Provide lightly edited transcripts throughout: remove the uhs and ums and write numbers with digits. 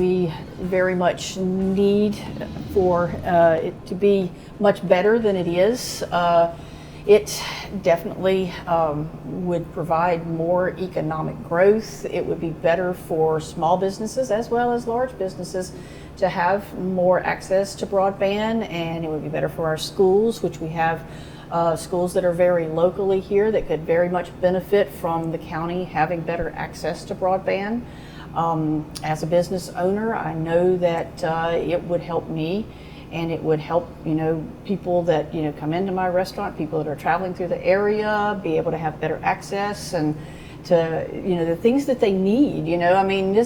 we very much need for it to be much better than it is. It definitely would provide more economic growth. It would be better for small businesses as well as large businesses to have more access to broadband, and it would be better for our schools, which we have schools that are very locally here that could very much benefit from the county having better access to broadband. As a business owner, I know that it would help me, and it would help, people that, come into my restaurant, people that are traveling through the area, be able to have better access and to, the things that they need,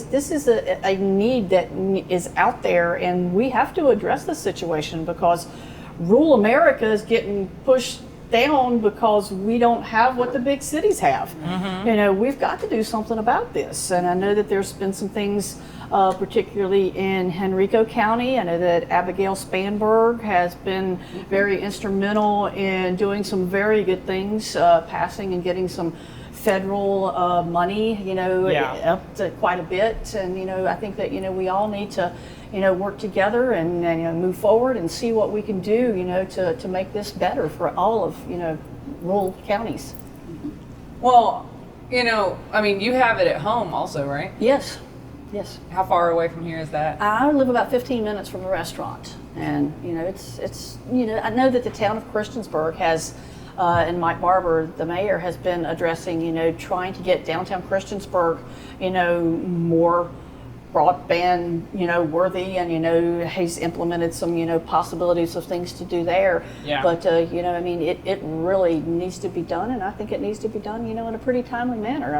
this is a need that is out there, and we have to address the situation because rural America is getting pushed down because we don't have what the big cities have. Mm-hmm. We've got to do something about this. And I know that there's been some things, particularly in Henrico County. I know that Abigail Spanberg has been very instrumental in doing some very good things, passing and getting some federal money, up to quite a bit. And, I think that, we all need to, work together and move forward and see what we can do, to make this better for all of, rural counties. Well, you have it at home also, right? Yes. How far away from here is that? I live about 15 minutes from the restaurant, and it's I know that the town of Christiansburg has, and Mike Barber, the mayor, has been addressing, trying to get downtown Christiansburg, more broadband, worthy, and he's implemented some, possibilities of things to do there. Yeah. But it really needs to be done, and I think it needs to be done, in a pretty timely manner.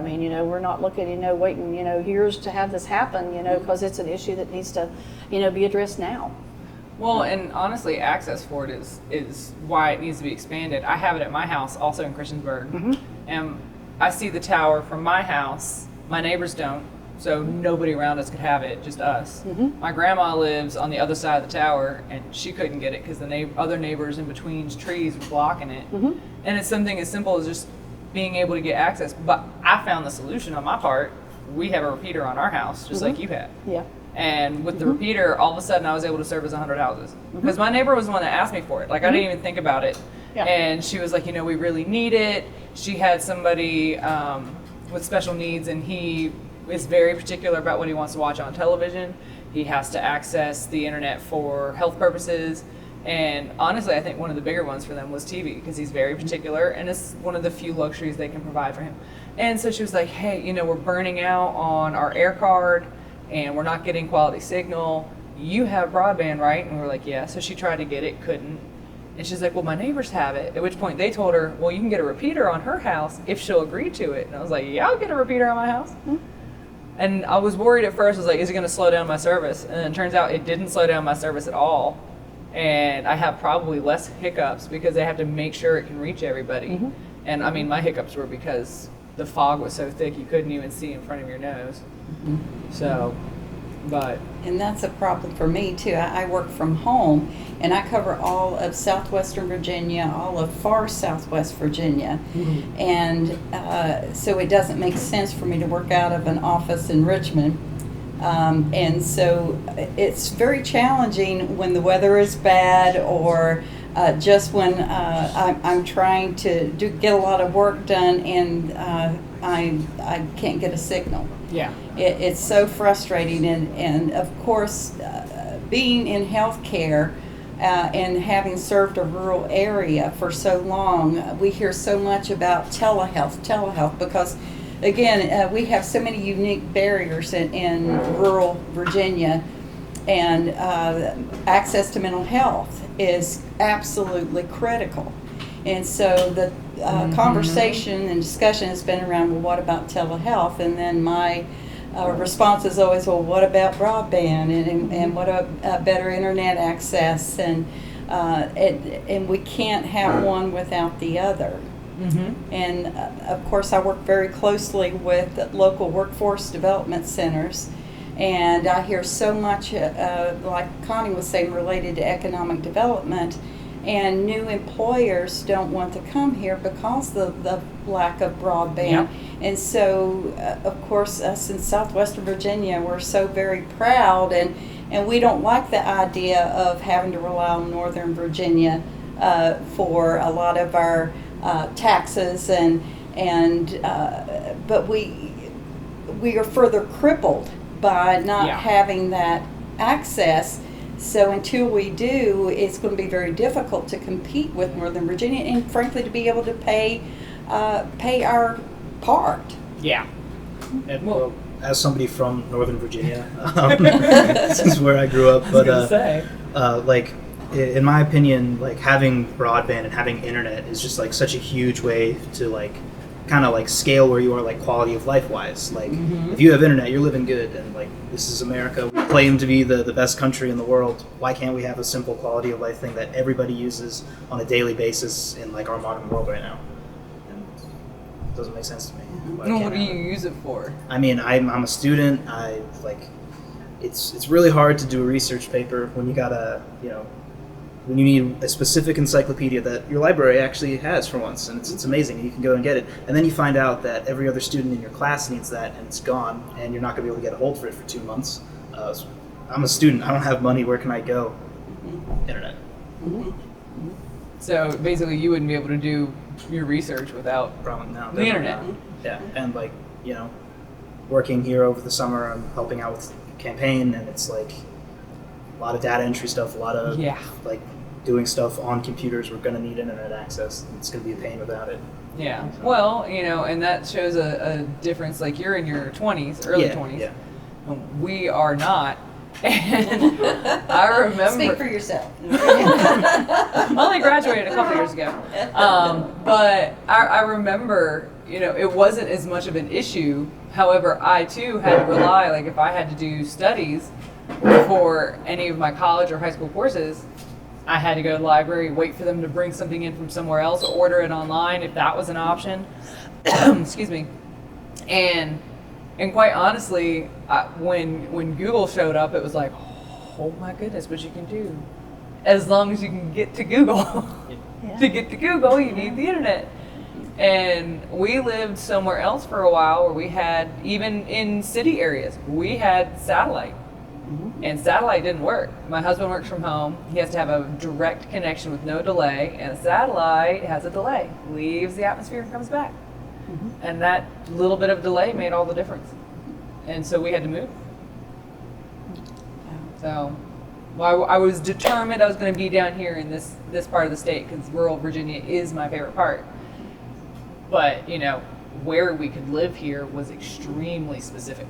We're not looking, waiting, years to have this happen, because it's an issue that needs to, be addressed now. Well, and honestly, access for it is why it needs to be expanded. I have it at my house, also in Christiansburg, Mm-hmm. and I see the tower from my house. My neighbors don't. So nobody around us could have it, just us. Mm-hmm. My grandma lives on the other side of the tower, and she couldn't get it because the other neighbors in between trees were blocking it. Mm-hmm. And it's something as simple as just being able to get access. But I found the solution on my part. We have a repeater on our house, just like you have. Yeah. And with the repeater, all of a sudden I was able to service 100 houses. Because my neighbor was the one that asked me for it. Like, I didn't even think about it. Yeah. And she was like, we really need it. She had somebody with special needs, and he is very particular about what he wants to watch on television. He has to access the internet for health purposes. And honestly, I think one of the bigger ones for them was TV, because he's very particular, and it's one of the few luxuries they can provide for him. And so she was like, hey, we're burning out on our air card, and we're not getting quality signal. You have broadband, right? And we're like, yeah. So she tried to get it, couldn't. And she's like, well, my neighbors have it. At which point they told her, well, you can get a repeater on her house if she'll agree to it. And I was like, yeah, I'll get a repeater on my house. Mm-hmm. And I was worried at first. I was like, is it going to slow down my service? And it turns out it didn't slow down my service at all. And I have probably less hiccups because they have to make sure it can reach everybody. Mm-hmm. And my hiccups were because the fog was so thick you couldn't even see in front of your nose. Mm-hmm. So, but. And that's a problem for me too. I work from home, and I cover all of southwestern Virginia, all of far southwest Virginia. Mm-hmm. And so it doesn't make sense for me to work out of an office in Richmond. And so it's very challenging when the weather is bad, or just when I'm trying to get a lot of work done, and I can't get a signal. Yeah. It's so frustrating, and of course, being in healthcare and having served a rural area for so long, we hear so much about telehealth, because again, we have so many unique barriers in rural Virginia, and access to mental health is absolutely critical. And so the conversation and discussion has been around, well, what about telehealth? And then my response is always, well, what about broadband, and what about better internet access? And we can't have one without the other. Mm-hmm. And of course, I work very closely with local workforce development centers, and I hear so much, like Connie was saying, related to economic development. and new employers don't want to come here because of the lack of broadband. Yep. And so, of course, us in southwestern Virginia, we're so very proud, and we don't like the idea of having to rely on northern Virginia for a lot of our taxes, but we are further crippled by not having that access. So until we do, it's going to be very difficult to compete with Northern Virginia, and frankly, to be able to pay our part. Yeah. And, well, as somebody from Northern Virginia, this is where I grew up. But like, in my opinion, like having broadband and having internet is just like such a huge way to like kind of like scale where you are, like quality of life wise. Like if you have internet, you're living good, and like this is America. We claim to be the best country in the world. Why can't we have a simple quality of life thing that everybody uses on a daily basis in like our modern world right now? And it doesn't make sense to me. What do you use it for? I mean, I'm a student. I like it's really hard to do a research paper when you gotta, you know, when you need a specific encyclopedia that your library actually has for once, and it's amazing. You can go and get it, and then you find out that every other student in your class needs that, and it's gone, and you're not going to be able to get a hold for it for 2 months. So I'm a student. I don't have money. Where can I go? Internet. So basically, you wouldn't be able to do your research without Probably not. the internet. Yeah, and like, you know, working here over the summer, I'm helping out with campaign, and it's like a lot of data entry stuff, a lot of like doing stuff on computers. We're going to need internet access. It's going to be a pain without it. Yeah. Well, you know, and that shows a difference. Like you're in your 20s, early 20s. Yeah. We are not. And I remember. Speak for yourself. I only graduated a couple years ago. But I remember, you know, it wasn't as much of an issue. However, I too had to rely, like if I had to do studies for any of my college or high school courses, I had to go to the library, wait for them to bring something in from somewhere else, or order it online if that was an option. Excuse me. And quite honestly, when Google showed up, it was like, oh my goodness, what you can do. As long as you can get to Google. To get to Google, you need the internet. And we lived somewhere else for a while where we had, even in city areas, we had satellite. And satellite didn't work. My husband works from home. He has to have a direct connection with no delay, and a satellite has a delay. Leaves the atmosphere and comes back. And that little bit of delay made all the difference. And so we had to move. So well, I was determined I was going to be down here in this part of the state, because rural Virginia is my favorite part. But, you know, where we could live here was extremely specific,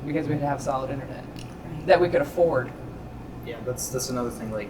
because we had to have solid internet that we could afford. Yeah, that's another thing. Like,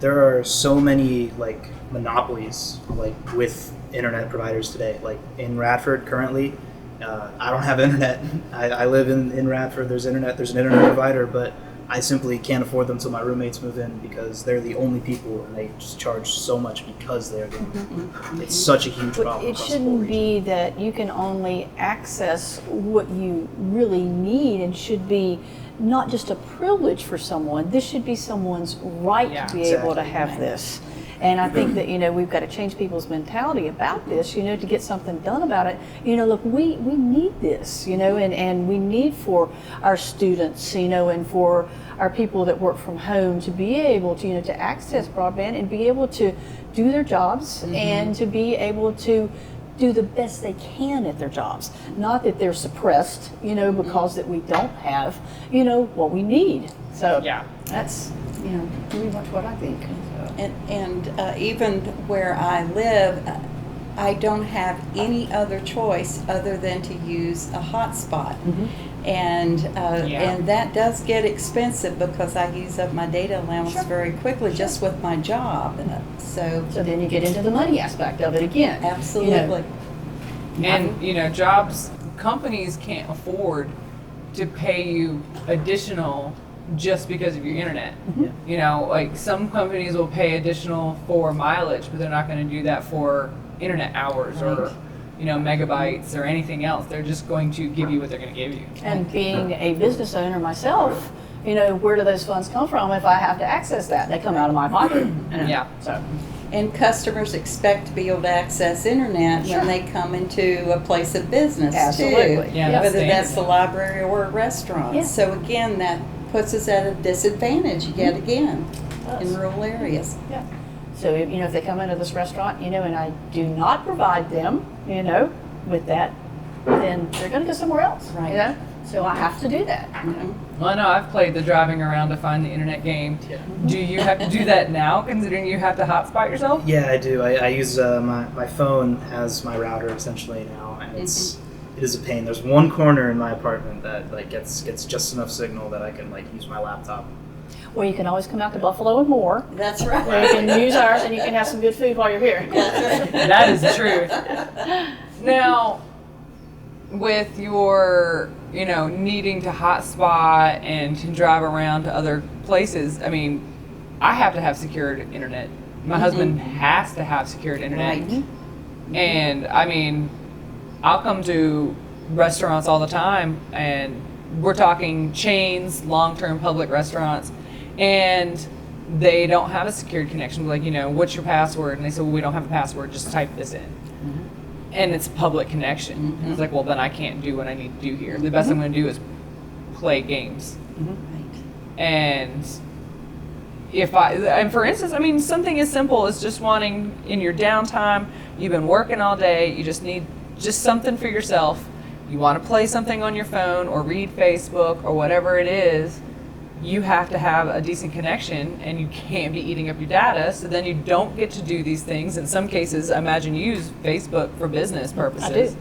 there are so many like monopolies like with internet providers today. Like in Radford currently, I don't have internet. I live in Radford. There's internet. There's an internet provider, but I simply can't afford them until my roommates move in, because they're the only people, and they just charge so much because they're the It's such a huge problem. It shouldn't be that you can only access what you really need, and should be not just a privilege for someone. This should be someone's right to be able to have this. And I think that, you know, we've got to change people's mentality about this, you know, to get something done about it. You know, look, we need this, you know, and we need for our students, you know, and for our people that work from home to be able to, you know, to access broadband and be able to do their jobs and to be able to do the best they can at their jobs. Not that they're suppressed, you know, because that we don't have, you know, what we need. So that's, you know, pretty much what I think. And even where I live, I don't have any other choice other than to use a hotspot. And that does get expensive, because I use up my data allowance very quickly just with my job. So then you get into the money aspect of it again. Absolutely. You know, And, you know, companies can't afford to pay you additional just because of your internet. You know, like some companies will pay additional for mileage, but they're not going to do that for internet hours or, you know, megabytes or anything else. They're just going to give you what they're going to give you. And being a business owner myself, where do those funds come from if I have to access that? They come out of my pocket. Yeah. So, And customers expect to be able to access internet Sure. when they come into a place of business Absolutely. too. Yeah, that's Whether that's standard. the library or a restaurant. Yeah. So again, that puts us at a disadvantage yet again Does. in rural areas. yeah. So, if they come into this restaurant, and I do not provide them, with that, then they're going to go somewhere else. Right. So I have to do that. Well, I know I've played the driving around to find the internet game. Do you have to do that now, considering you have to hotspot yourself? Yeah, I do. I use my phone as my router essentially now, and it is a pain. There's one corner in my apartment that gets just enough signal that I can use my laptop. Well, you can always come out to Buffalo and more. That's Where you right. can use ours and you can have some good food while you're here. That is the truth. Now, with your, needing to hotspot and to drive around to other places, I mean, I have to have secured internet. My husband has to have secured internet. Right. And I mean, I'll come to restaurants all the time, and we're talking chains, long-term public restaurants, and they don't have a secured connection. Like, what's your password? And they say, well, we don't have a password, just type this in. And it's a public connection. And it's like, well, then I can't do what I need to do here. The best I'm going to do is play games. And and for instance, I mean, something as simple as just wanting in your downtime, you've been working all day, you just need just something for yourself. You want to play something on your phone or read Facebook or whatever it is, you have to have a decent connection, and you can't be eating up your data, so then you don't get to do these things. In some cases, I imagine you use Facebook for business purposes. I do.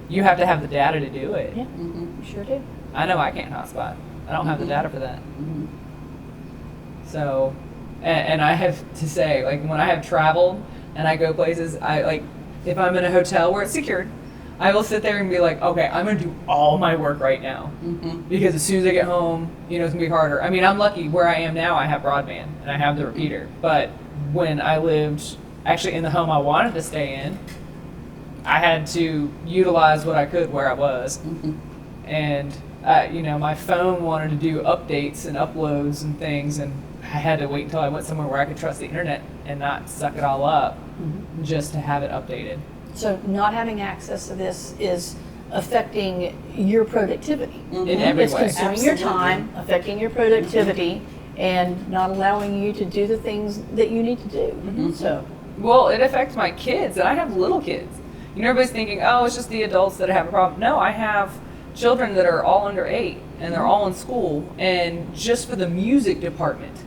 You have to have the data to do it. Yeah, you sure do. I know I can't hotspot. I don't have the data for that. So, and I have to say, when I have traveled and I go places, if I'm in a hotel where it's secured, I will sit there and be like, okay, I'm going to do all my work right now. Because as soon as I get home, it's going to be harder. I mean, I'm lucky where I am now, I have broadband and I have the repeater. But when I lived actually in the home I wanted to stay in, I had to utilize what I could where I was. And, my phone wanted to do updates and uploads and things, and I had to wait until I went somewhere where I could trust the internet and not suck it all up just to have it updated. So not having access to this is affecting your productivity. In every It's way. consuming your time, affecting your productivity, and not allowing you to do the things that you need to do. So, Well, it affects my kids, and I have little kids. Everybody's thinking, oh, it's just the adults that have a problem. No, I have children that are all under 8, and they're all in school, and just for the music department,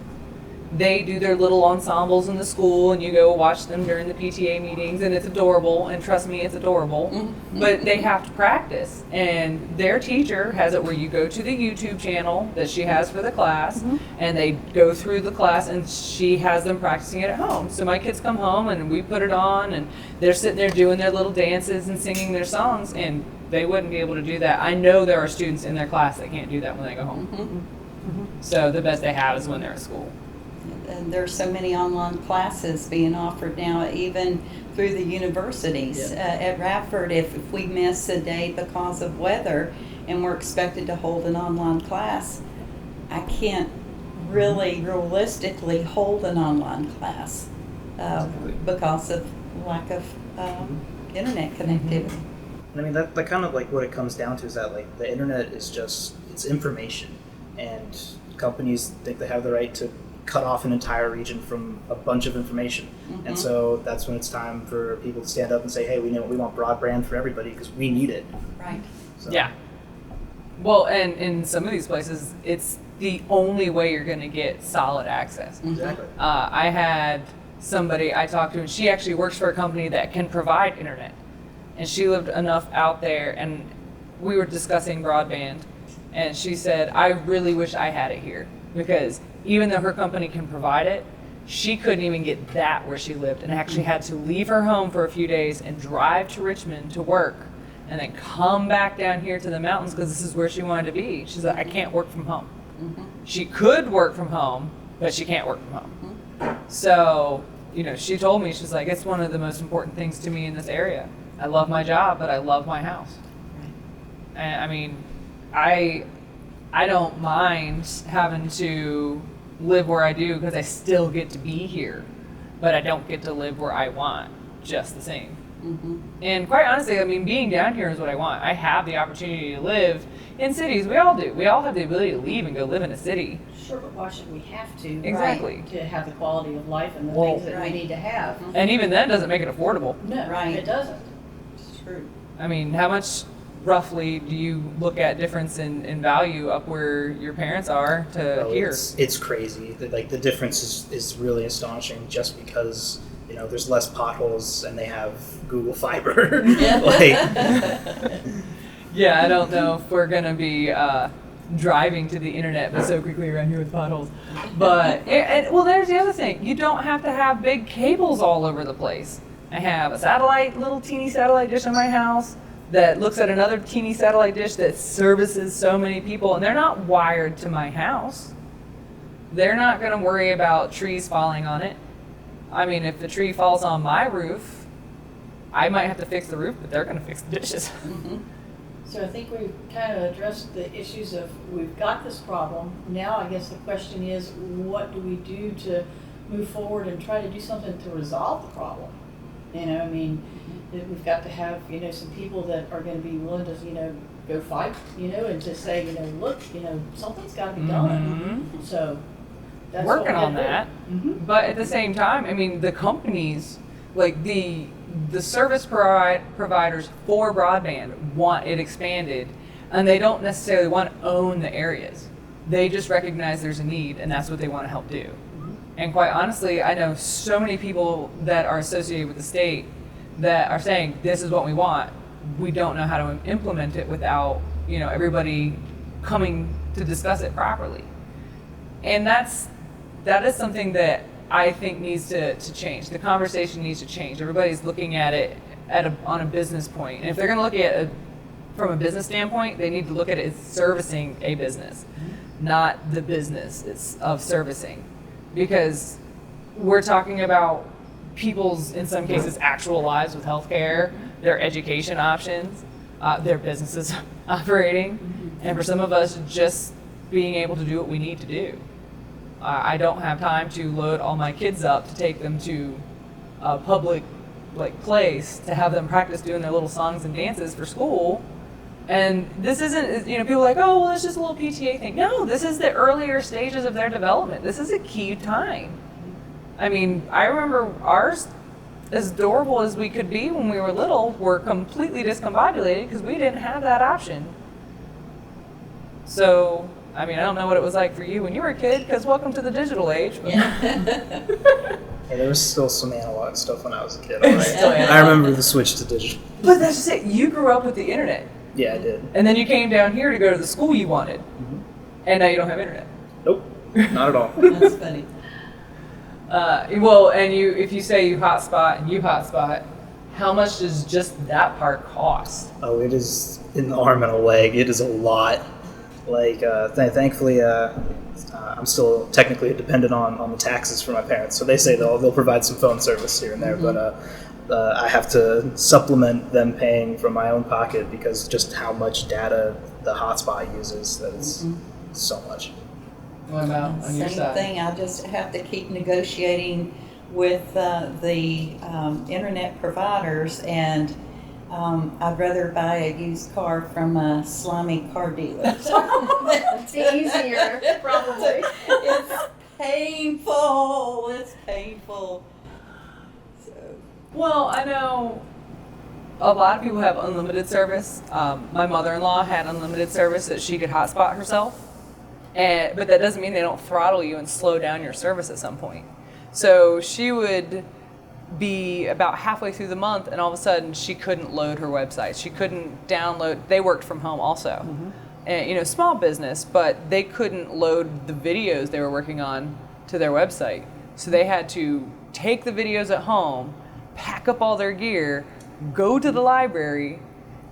they do their little ensembles in the school, and you go watch them during the PTA meetings, and it's adorable, and trust me, it's adorable. But they have to practice, and their teacher has it where you go to the YouTube channel that she has for the class, and they go through the class, and she has them practicing it at home. So my kids come home, and we put it on, and they're sitting there doing their little dances and singing their songs, and they wouldn't be able to do that. I know there are students in their class that can't do that when they go home. So the best they have is when they're at school. And there's so many online classes being offered now, even through the universities. At Radford, if we miss a day because of weather and we're expected to hold an online class, I can't really realistically hold an online class because of lack of internet connectivity. And I mean, that kind of what it comes down to is that the internet is it's information, and companies think they have the right to cut off an entire region from a bunch of information. And so that's when it's time for people to stand up and say, hey, we want broadband for everybody because we need it. Right. So. Yeah. Well, and in some of these places, it's the only way you're going to get solid access. Exactly. I had somebody I talked to, and she actually works for a company that can provide internet. And she lived enough out there, and we were discussing broadband, and she said, I really wish I had it here, because even though her company can provide it, she couldn't even get that where she lived, and actually had to leave her home for a few days and drive to Richmond to work, and then come back down here to the mountains because this is where she wanted to be. She's like, I can't work from home. She could work from home, but she can't work from home. So, she told me, she's like, it's one of the most important things to me in this area. I love my job, but I love my house. And I mean, I don't mind having to live where I do because I still get to be here, but I don't get to live where I want just the same. Mm-hmm. And quite honestly, I mean, being down here is what I want. I have the opportunity to live in cities. We all do. We all have the ability to leave and go live in a city. Sure, but why should we have to? Exactly. Right, to have the quality of life and the Well, things that right. we need to have. And even then doesn't make it affordable. No, Right. it doesn't. It's true. I mean, how much roughly do you look at difference in value up where your parents are to Oh, here? it's crazy. Like the difference is really astonishing just because there's less potholes and they have Google Fiber. Yeah, I don't know if we're gonna be driving to the internet, but so quickly around here with potholes. But well, there's the other thing. You don't have to have big cables all over the place. I have a little teeny satellite dish in my house that looks at another teeny satellite dish that services so many people, and they're not wired to my house. They're not going to worry about trees falling on it. I mean, if the tree falls on my roof, I might have to fix the roof, but they're going to fix the dishes. Mm-hmm. So I think we've kind of addressed the issues of, we've got this problem. Now I guess the question is, what do we do to move forward and try to do something to resolve the problem? I mean, we've got to have, some people that are going to be willing to, go fight, and to say, look, something's got to be done. Mhm. So that's what Working we on gotta do. that. Mhm. But at the same time, I mean, the companies, like the service providers for broadband want it expanded, and they don't necessarily want to own the areas. They just recognize there's a need, and that's what they want to help do. And quite honestly, I know so many people that are associated with the state that are saying, this is what we want. We don't know how to implement it without, everybody coming to discuss it properly. And that is something that I think needs to change. The conversation needs to change. Everybody's looking at it on a business point. And if they're going to look at it from a business standpoint, they need to look at it as servicing a business, not the business of servicing. Because we're talking about people's, in some cases, actual lives with healthcare, their education options, their businesses operating, and for some of us, just being able to do what we need to do. I don't have time to load all my kids up to take them to a public place to have them practice doing their little songs and dances for school. And this isn't, people are like, oh, well, it's just a little PTA thing. No, this is the earlier stages of their development. This is a key time. I mean, I remember ours, as adorable as we could be when we were little, were completely discombobulated because we didn't have that option. So, I mean, I don't know what it was like for you when you were a kid, because welcome to the digital age. But Yeah, there was still some analog stuff when I was a kid. Right? Still analog. I remember the switch to digital. But that's just it. You grew up with the internet. Yeah, I did. And then you came down here to go to the school you wanted. Mhm. And now you don't have internet. Nope, not at all. That's funny. Well, and if you say you hotspot and you hotspot, how much does just that part cost? Oh, it is an arm and a leg. It is a lot. Thankfully, I'm still technically dependent on the taxes for my parents. So they say they'll provide some phone service here and there, but I have to supplement them paying from my own pocket because just how much data the hotspot uses. That is so much. What about on your Same side? thing. I just have to keep negotiating with the internet providers, and I'd rather buy a used car from a slimy car dealer. It's easier, probably. It's painful. It's painful. So. Well, I know a lot of people have unlimited service. My mother-in-law had unlimited service that she could hotspot herself. But that doesn't mean they don't throttle you and slow down your service at some point. So she would be about halfway through the month, and all of a sudden she couldn't load her website. She couldn't download. They worked from home also. And, small business, but they couldn't load the videos they were working on to their website. So they had to take the videos at home, pack up all their gear, go to the library,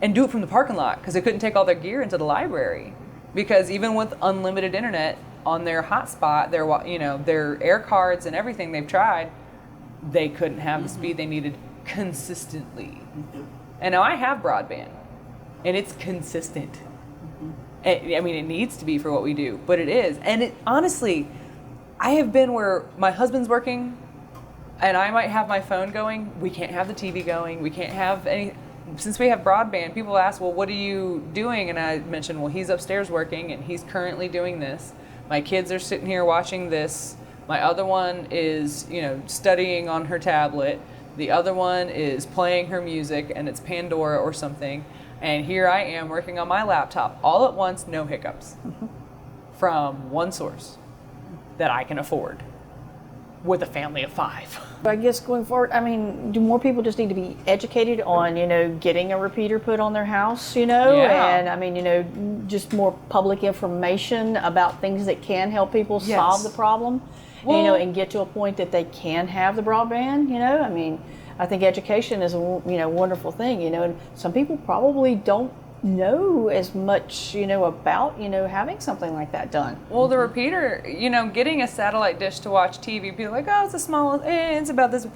and do it from the parking lot because they couldn't take all their gear into the library. Because even with unlimited internet on their hotspot, their air cards and everything they've tried, they couldn't have the speed they needed consistently. And now I have broadband, and it's consistent. I mean, it needs to be for what we do, but it is. And it honestly, I have been where my husband's working and I might have my phone going. We can't have the TV going. We can't have any. Since we have broadband, people ask, well, what are you doing? And I mentioned, well, he's upstairs working and he's currently doing this. My kids are sitting here watching this. My other one is, studying on her tablet. The other one is playing her music, and it's Pandora or something. And here I am working on my laptop all at once, no hiccups, from one source that I can afford with a family of 5. I guess going forward, I mean, do more people just need to be educated on, getting a repeater put on their house, Yeah. and I mean, just more public information about things that can help people Yes. solve the problem, Well- and get to a point that they can have the broadband, I mean, I think education is a, wonderful thing, and some people probably don't know as much, about, having something like that done. Well, the repeater, getting a satellite dish to watch TV, people are like, oh, it's a small, it's about this.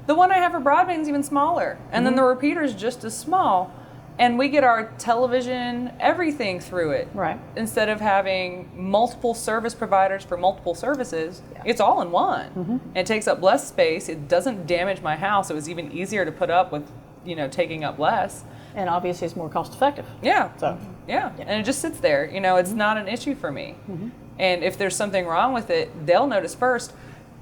The one I have for broadband is even smaller. And then the repeater is just as small. And we get our television, everything through it. Right. Instead of having multiple service providers for multiple services, it's all in one. It takes up less space. It doesn't damage my house. It was even easier to put up with, taking up less. And obviously it's more cost effective. Yeah. So. Yeah. And it just sits there. It's not an issue for me. And if there's something wrong with it, they'll notice first.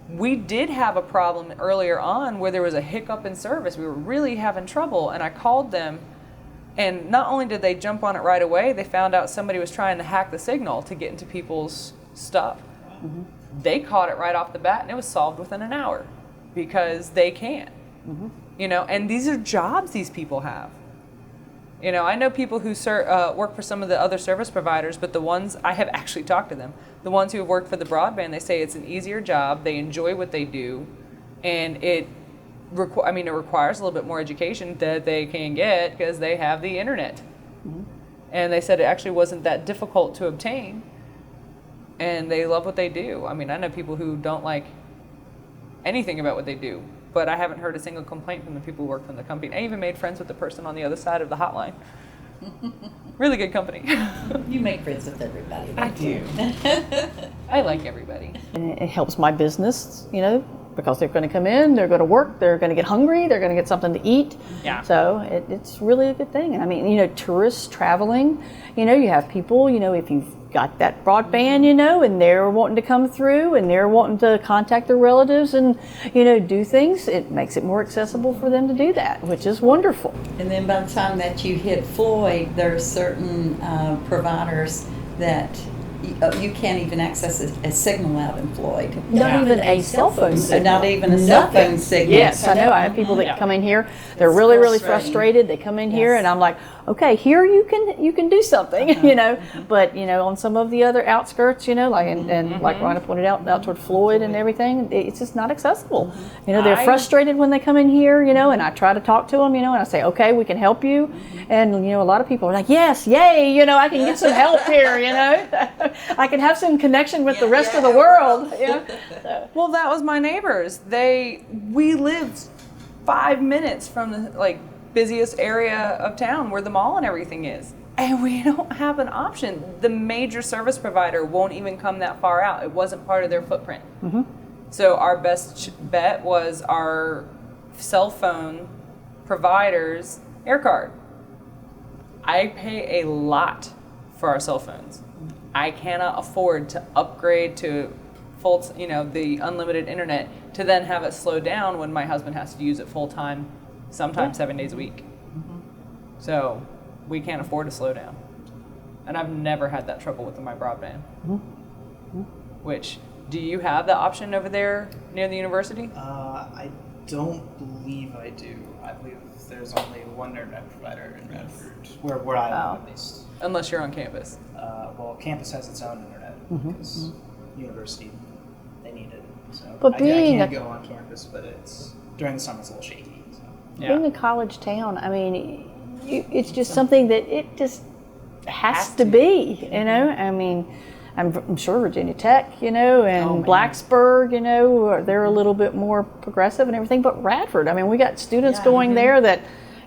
We did have a problem earlier on where there was a hiccup in service. We were really having trouble, and I called them. And not only did they jump on it right away, they found out somebody was trying to hack the signal to get into people's stuff. They caught it right off the bat, and it was solved within an hour because they can. And these are jobs these people have. I know people who work for some of the other service providers, but the ones, I have actually talked to them, the ones who have worked for the broadband, they say it's an easier job, they enjoy what they do, and it requires a little bit more education that they can get because they have the internet. And they said it actually wasn't that difficult to obtain, and they love what they do. I mean, I know people who don't like anything about what they do, but I haven't heard a single complaint from the people who work from the company. I even made friends with the person on the other side of the hotline. Really good company. You make friends with everybody. I do. I like everybody. And it helps my business, because they're going to come in, they're going to work, they're going to get hungry, they're going to get something to eat. Yeah. So it's really a good thing. And I mean, tourists traveling, you have people, if you've got that broadband, and they're wanting to come through and they're wanting to contact their relatives and, do things, it makes it more accessible for them to do that, which is wonderful. And then by the time that you hit Floyd, there's certain providers that you can't even access a signal out in Floyd. Not even a cell phone signal. Not even a cell phone signal. Yes, I know. I have people that come in here. They're really, really frustrated. They come in here, and I'm like, okay, here you can do something, But on some of the other outskirts, like and like Rhonda pointed out toward Floyd and everything, it's just not accessible. They're frustrated when they come in here, and I try to talk to them, and I say, okay, we can help you, and a lot of people are like, yes, yay, I can get some help here, I can have some connection with the rest of the world. So. Well, that was my neighbors. We lived 5 minutes from the busiest area of town where the mall and everything is. And we don't have an option. The major service provider won't even come that far out. It wasn't part of their footprint. So our best bet was our cell phone provider's air card. I pay a lot for our cell phones. I cannot afford to upgrade to full, the unlimited internet to then have it slow down when my husband has to use it full time, sometimes 7 days a week. So we can't afford to slow down. And I've never had that trouble with my broadband. Which, do you have the option over there near the university? I don't believe I do. I believe there's only one internet provider in Radford, where I live at least. Unless you're on campus. Well, campus has its own internet because university, they need it. So But I being can go on campus, but it's during the summer it's a little shaky. So. being a college town, I mean, it's just something that it just has to be, I mean, I'm sure Virginia Tech, and Blacksburg, they're a little bit more progressive and everything, but Radford, I mean, we got students going there that,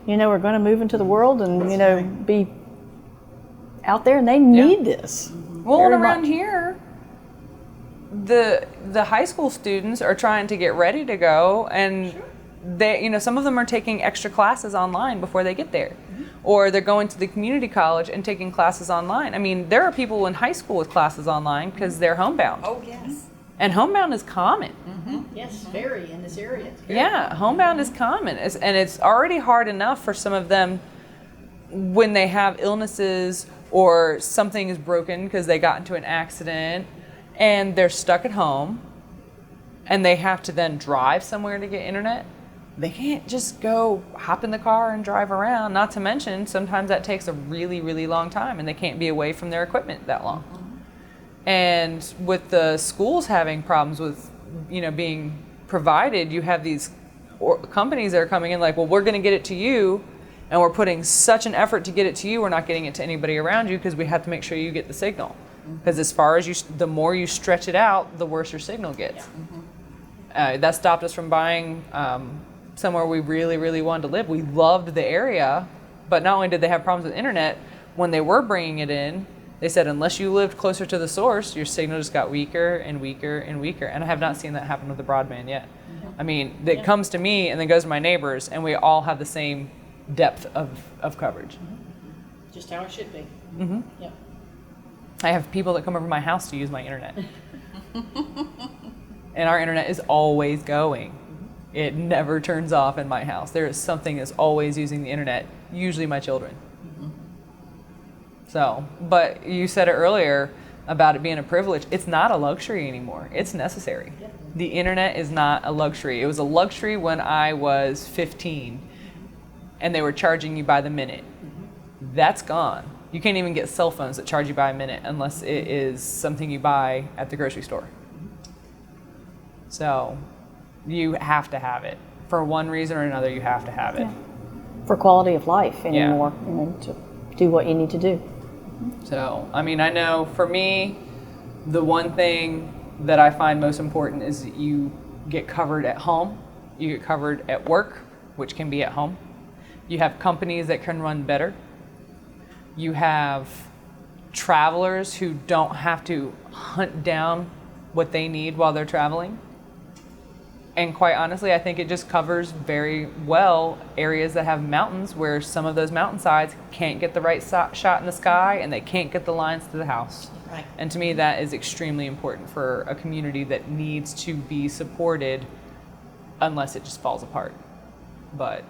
are going to move into the world and, be out there, and they need this. Well, very and around much. here, the high school students are trying to get ready to go, and they, some of them are taking extra classes online before they get there, or they're going to the community college and taking classes online. I mean, there are people in high school with classes online because they're homebound. Oh, yes. And homebound is common. Yes, very in this area. Yeah, homebound is common. And it's already hard enough for some of them when they have illnesses or something is broken because they got into an accident and they're stuck at home and they have to then drive somewhere to get internet. They can't just go hop in the car and drive around. Not to mention, sometimes that takes a really, really long time and they can't be away from their equipment that long. And with the schools having problems with, being provided, you have these companies that are coming in like, well, we're going to get it to you, and we're putting such an effort to get it to you, we're not getting it to anybody around you because we have to make sure you get the signal. Because as far as the more you stretch it out, the worse your signal gets. That stopped us from buying somewhere we really, really wanted to live. We loved the area, but not only did they have problems with internet, when they were bringing it in, they said, unless you lived closer to the source, your signal just got weaker and weaker and weaker. And I have not seen that happen with the broadband yet. I mean, it comes to me and then goes to my neighbors, and we all have the same depth of coverage. Just how it should be. Yep. I have people that come over my house to use my internet. And our internet is always going. It never turns off in my house. There is something that's always using the internet, usually my children. So, but you said it earlier about it being a privilege. It's not a luxury anymore. It's necessary. The internet is not a luxury. It was a luxury when I was 15 and they were charging you by the minute. That's gone. You can't even get cell phones that charge you by a minute unless it is something you buy at the grocery store. So you have to have it. For one reason or another, you have to have it. For quality of life anymore, to do what you need to do. So, I mean, I know for me, the one thing that I find most important is that you get covered at home, you get covered at work, which can be at home. You have companies that can run better. You have travelers who don't have to hunt down what they need while they're traveling. And quite honestly, I think it just covers very well areas that have mountains where some of those mountainsides can't get the right shot in the sky and they can't get the lines to the house. Right. And to me, that is extremely important for a community that needs to be supported unless it just falls apart. But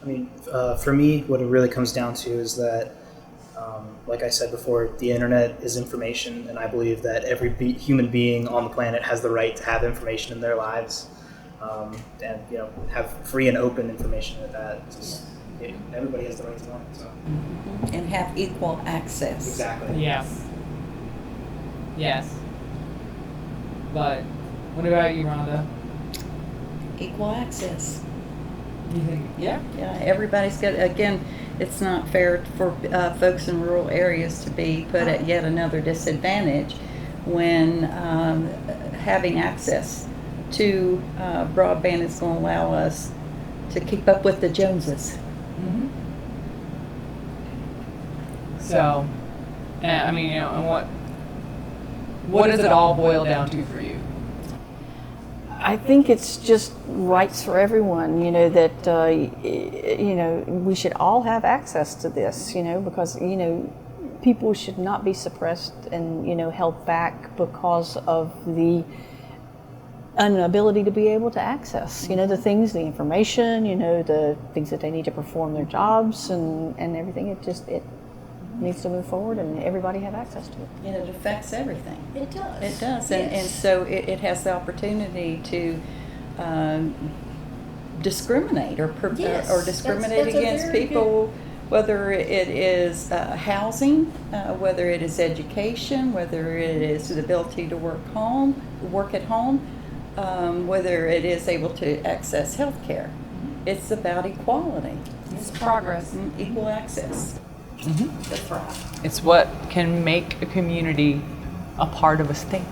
I mean, for me, what it really comes down to is that, like I said before, the internet is information, and I believe that every human being on the planet has the right to have information in their lives, and have free and open information at that. Everybody has the right to know it. So. And have equal access. Exactly. yes. But what about you, Rhonda? Equal access. You think? Yeah, everybody's got, again, it's not fair for folks in rural areas to be put at yet another disadvantage when having access to broadband is going to allow us to keep up with the Joneses. So, I mean, and what does it all boil down to for you? I think it's just rights for everyone, that, we should all have access to this, because, people should not be suppressed and, held back because of the inability to be able to access, the things, the information, the things that they need to perform their jobs and everything. It needs to move forward and everybody have access to it. And it affects everything. It does. It does. Yes. And so it has the opportunity to discriminate or discriminate that's a against very people, whether it is housing, whether it is education, whether it is the ability to work at home, whether it is able to access health care. It's about equality. It's progress. Equal access. That's right. It's what can make a community a part of a state.